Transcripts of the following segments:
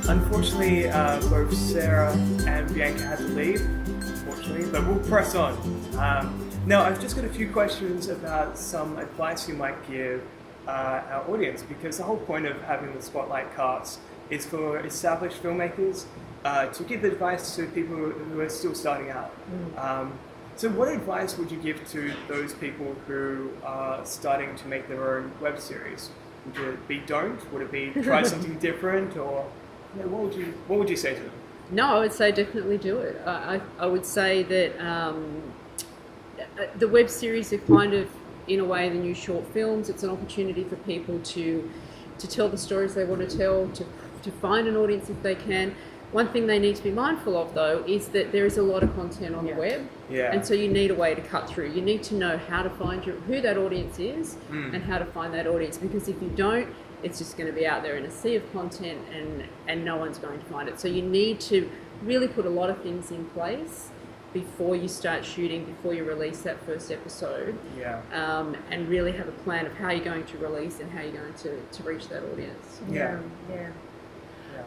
Unfortunately, both Sarah and Bianca had to leave, unfortunately, but we'll press on. Now, I've just got a few questions about some advice you might give our audience, because the whole point of having the Spotlight cast is for established filmmakers to give advice to people who are still starting out. So what advice would you give to those people who are starting to make their own web series? Would it be don't? Would it be try something different? Or what would you say to them? No, I would say definitely do it. I would say that the web series are kind of, in a way, the new short films. It's an opportunity for people to tell the stories they want to tell, to find an audience if they can. One thing they need to be mindful of, though, is that there is a lot of content on the web, and so you need a way to cut through. You need to know how to find who that audience is and how to find that audience, because if you don't, it's just going to be out there in a sea of content and no one's going to find it. So you need to really put a lot of things in place before you start shooting, before you release that first episode, and really have a plan of how you're going to release and how you're going to reach that audience. Yeah.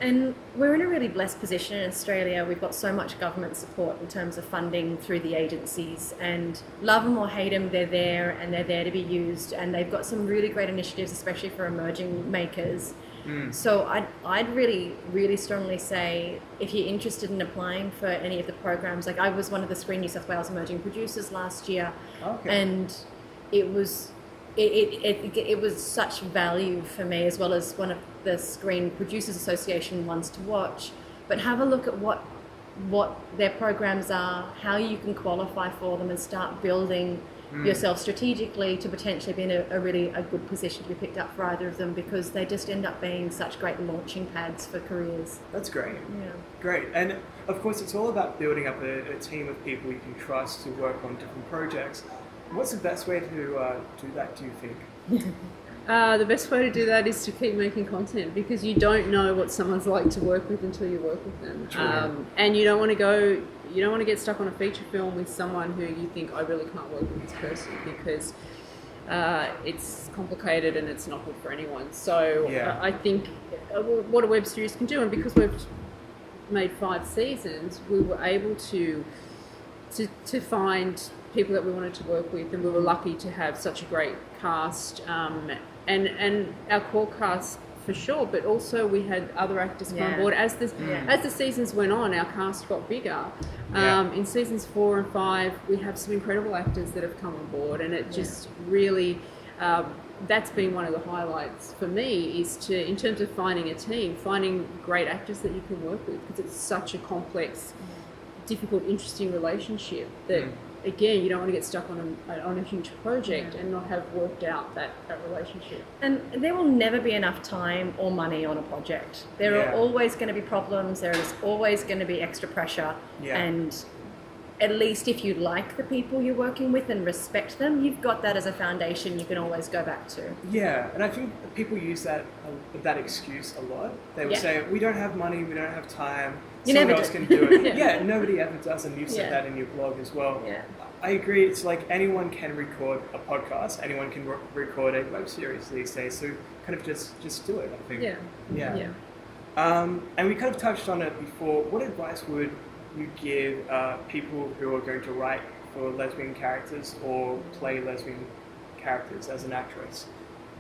And we're in a really blessed position in Australia. We've got so much government support in terms of funding through the agencies, and love them or hate them, they're there and they're there to be used, and they've got some really great initiatives, especially for emerging makers. So I'd really, really strongly say, if you're interested in applying for any of the programs, like I was one of the Screen New South Wales emerging producers last year, and it was such value for me, as well as one of the Screen Producers Association ones to watch. But have a look at what their programs are, how you can qualify for them, and start building yourself strategically to potentially be in a really good position to be picked up for either of them, because they just end up being such great launching pads for careers. That's great. Great. And of course, it's all about building up a team of people you can trust to work on different projects. What's the best way to do that, do you think? The best way to do that is to keep making content, because you don't know what someone's like to work with until you work with them. And you don't want to get stuck on a feature film with someone who you think, I really can't work with this person, because it's complicated and it's not good for anyone. So I think what a web series can do, and because we've made 5 seasons, we were able to find people that we wanted to work with, and we were lucky to have such a great cast, and our core cast for sure, but also we had other actors come on board. As the seasons went on, our cast got bigger. In seasons 4 and 5, we have some incredible actors that have come on board, and it just really, that's been one of the highlights for me, is to, in terms of finding a team, finding great actors that you can work with, because it's such a complex, difficult, interesting relationship that, again, you don't want to get stuck on a huge project and not have worked out that relationship. And there will never be enough time or money on a project. There are always going to be problems. There is always going to be extra pressure. And at least if you like the people you're working with and respect them, you've got that as a foundation you can always go back to. Yeah, and I think people use that excuse a lot. They would say, we don't have money, we don't have time. Someone else can do it. Nobody ever does, and you've said that in your blog as well. I agree. It's like anyone can record a podcast, anyone can record a web series these days. So kind of just do it, I think. And we kind of touched on it before. What advice would you give people who are going to write for lesbian characters or play lesbian characters as an actress?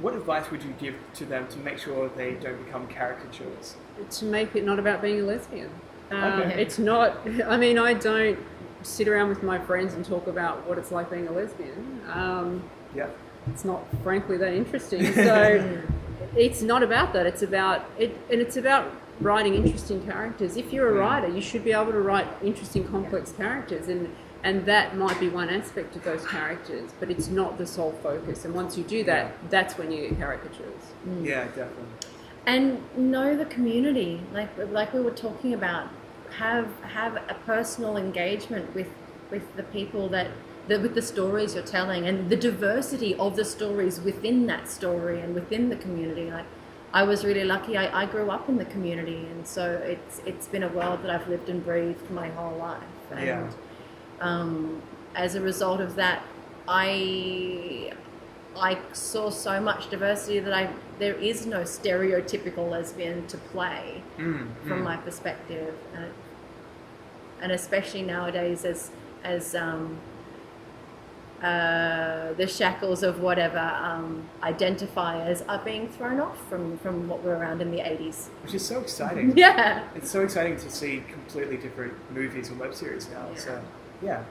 What advice would you give to them to make sure they don't become caricatures? To make it not about being a lesbian. It's not, I mean, I don't sit around with my friends and talk about what it's like being a lesbian. It's not, frankly, that interesting. So it's not about that. It's about it, and it's about writing interesting characters. If you're a writer, you should be able to write interesting, complex characters, and that might be one aspect of those characters, but it's not the sole focus. And once you do that, that's when you get caricatures. Yeah, definitely. And know the community, like we were talking about. Have a personal engagement with the people with the stories you're telling, and the diversity of the stories within that story and within the community. Like, I was really lucky. I grew up in the community, and so it's been a world that I've lived and breathed my whole life. And as a result of that, I I saw so much diversity that there is no stereotypical lesbian to play from my perspective, and especially nowadays as the shackles of whatever identifiers are being thrown off from what were around in the 80s. Which is so exciting. Yeah. It's so exciting to see completely different movies and web series now. Yeah. So, yeah.